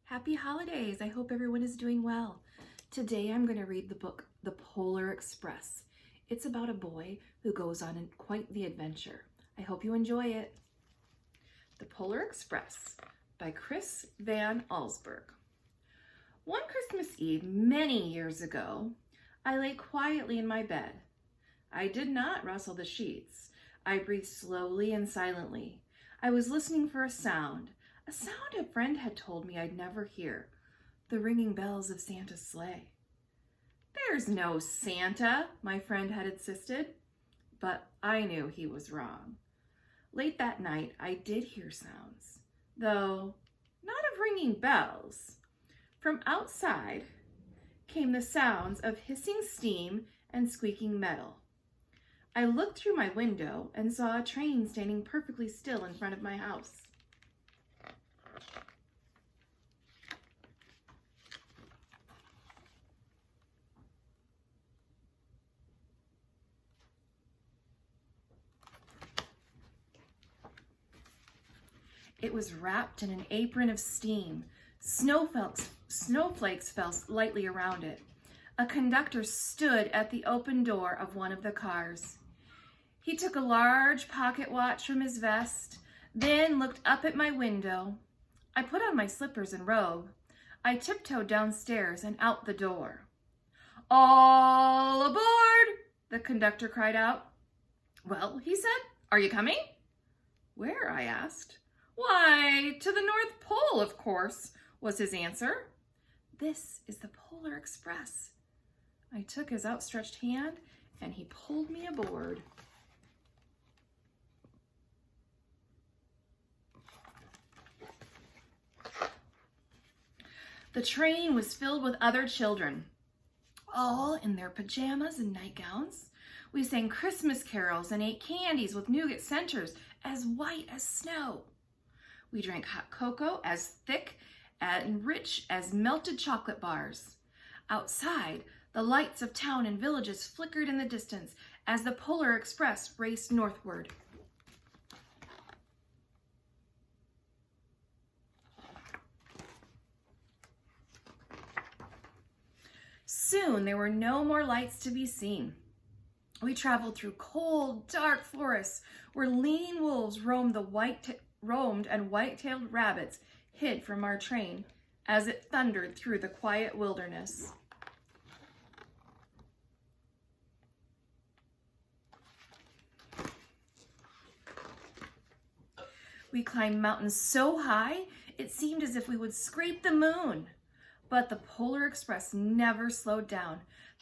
Happy holidays. I hope everyone is doing well. Today I'm going to read the book, The Polar Express. It's about a boy who goes on quite the adventure. I hope you enjoy it. The Polar Express by Chris Van Allsburg. One Christmas Eve many years ago, I lay quietly in my bed. I did not rustle the sheets. I breathed slowly and silently. I was listening for a sound a friend had told me I'd never hear, the ringing bells of Santa's sleigh. There's no Santa, my friend had insisted, but I knew he was wrong. Late that night, I did hear sounds, though not of ringing bells. From outside came the sounds of hissing steam and squeaking metal. I looked through my window and saw a train standing perfectly still in front of my house. It was wrapped in an apron of steam. Snowflakes fell lightly around it. A conductor stood at the open door of one of the cars. He took a large pocket watch from his vest, then looked up at my window. I put on my slippers and robe. I tiptoed downstairs and out the door. "All aboard!" the conductor cried out. "Well," he said, "are you coming?" "Where?" I asked. "Why, to the North Pole, of course," was his answer. "This is the Polar Express." I took his outstretched hand and he pulled me aboard. The train was filled with other children, all in their pajamas and nightgowns. We sang Christmas carols and ate candies with nougat centers as white as snow. We drank hot cocoa as thick and rich as melted chocolate bars. Outside, the lights of town and villages flickered in the distance as the Polar Express raced northward. Soon there were no more lights to be seen. We traveled through cold, dark forests where lean wolves roamed and white-tailed rabbits hid from our train as it thundered through the quiet wilderness. We climbed mountains so high it seemed as if we would scrape the moon. But the Polar Express never slowed down.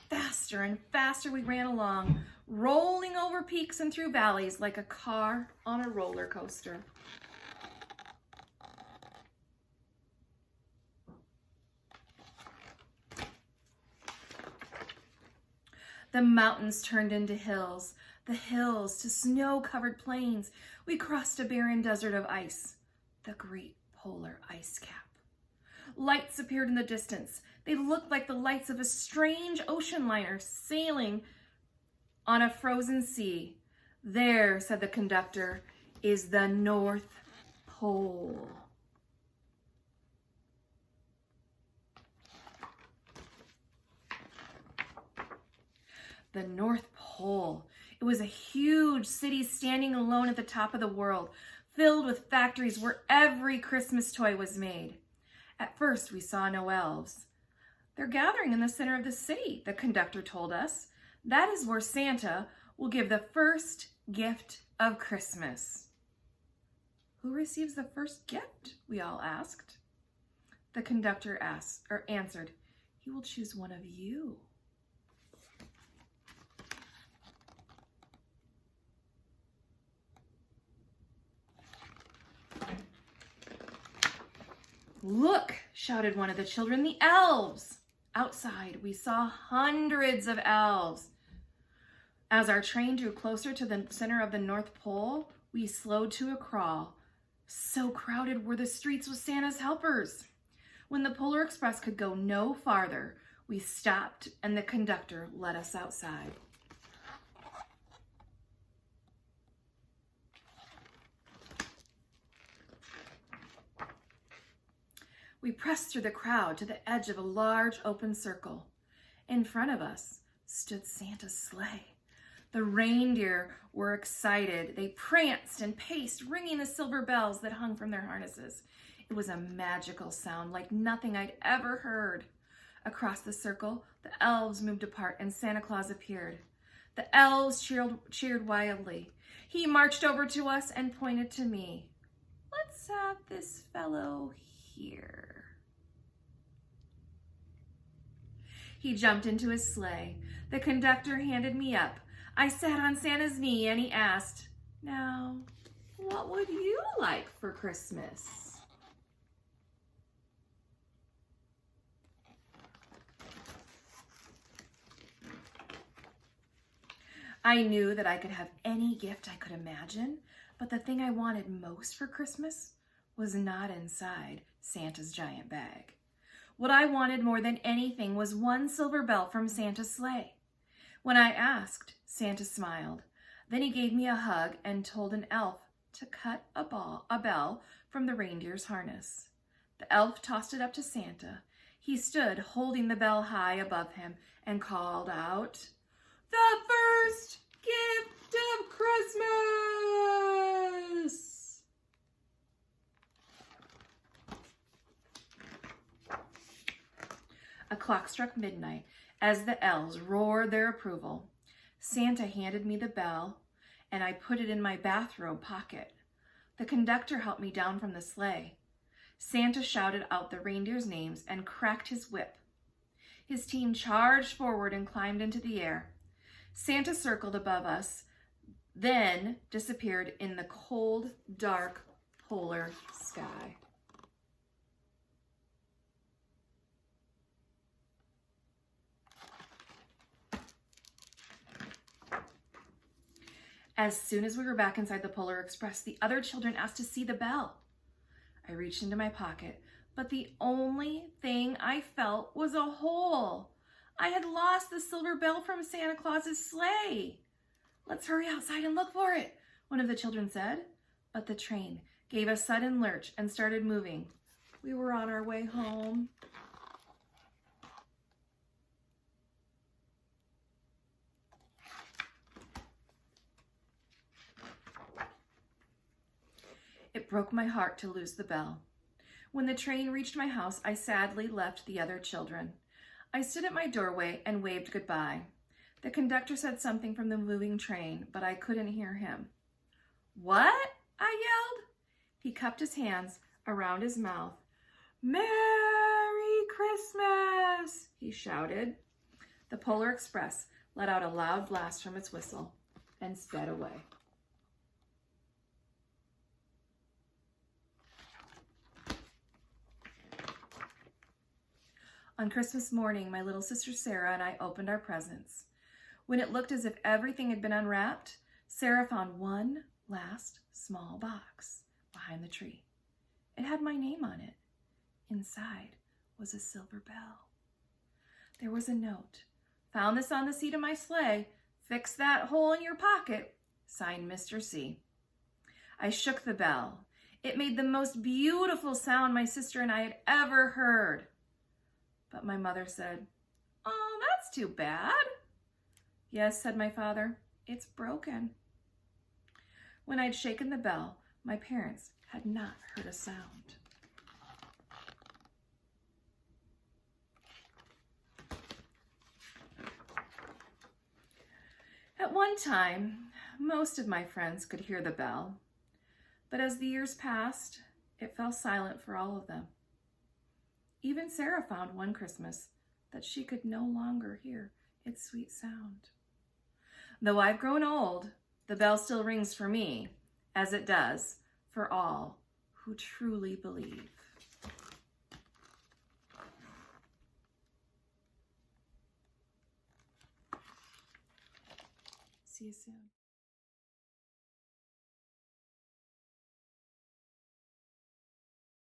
Faster and faster we ran along, rolling over peaks and through valleys like a car on a roller coaster. The mountains turned into hills, the hills to snow-covered plains. We crossed a barren desert of ice, the great polar ice cap. Lights appeared in the distance. They looked like the lights of a strange ocean liner sailing on a frozen sea. "There," said the conductor, "is the North Pole." The North Pole. It was a huge city standing alone at the top of the world, filled with factories where every Christmas toy was made. At first, we saw no elves. "They're gathering in the center of the city," the conductor told us. "That is where Santa will give the first gift of Christmas." "Who receives the first gift?" we all asked. The conductor answered, "He will choose one of you." "Look," shouted one of the children, "the elves!" Outside, we saw hundreds of elves. As our train drew closer to the center of the North Pole, we slowed to a crawl. So crowded were the streets with Santa's helpers. When the Polar Express could go no farther, we stopped and the conductor let us outside. We pressed through the crowd to the edge of a large open circle. In front of us stood Santa's sleigh. The reindeer were excited. They pranced and paced, ringing the silver bells that hung from their harnesses. It was a magical sound like nothing I'd ever heard. Across the circle, the elves moved apart and Santa Claus appeared. The elves cheered wildly. He marched over to us and pointed to me. "Let's have this fellow here." He jumped into his sleigh. The conductor handed me up. I sat on Santa's knee and he asked, "Now, what would you like for Christmas?" I knew that I could have any gift I could imagine, but the thing I wanted most for Christmas was not inside Santa's giant bag. What I wanted more than anything was one silver bell from Santa's sleigh. When I asked, Santa smiled. Then he gave me a hug and told an elf to cut a bell from the reindeer's harness. The elf tossed it up to Santa. He stood holding the bell high above him and called out, "The first gift of Christmas!" A clock struck midnight as the elves roared their approval. Santa handed me the bell and I put it in my bathrobe pocket. The conductor helped me down from the sleigh. Santa shouted out the reindeers' names and cracked his whip. His team charged forward and climbed into the air. Santa circled above us, then disappeared in the cold, dark, polar sky. As soon as we were back inside the Polar Express, the other children asked to see the bell. I reached into my pocket, but the only thing I felt was a hole. I had lost the silver bell from Santa Claus's sleigh. "Let's hurry outside and look for it," one of the children said. But the train gave a sudden lurch and started moving. We were on our way home. It broke my heart to lose the bell. When the train reached my house, I sadly left the other children. I stood at my doorway and waved goodbye. The conductor said something from the moving train, but I couldn't hear him. "What?" I yelled. He cupped his hands around his mouth. "Merry Christmas!" he shouted. The Polar Express let out a loud blast from its whistle and sped away. On Christmas morning, my little sister Sarah and I opened our presents. When it looked as if everything had been unwrapped, Sarah found one last small box behind the tree. It had my name on it. Inside was a silver bell. There was a note. "Found this on the seat of my sleigh. Fix that hole in your pocket. Signed, Mr. C." I shook the bell. It made the most beautiful sound my sister and I had ever heard. But my mother said, "Oh, that's too bad." "Yes," said my father, "it's broken." When I'd shaken the bell, my parents had not heard a sound. At one time, most of my friends could hear the bell, but as the years passed, it fell silent for all of them. Even Sarah found one Christmas that she could no longer hear its sweet sound. Though I've grown old, the bell still rings for me, as it does for all who truly believe. See you soon.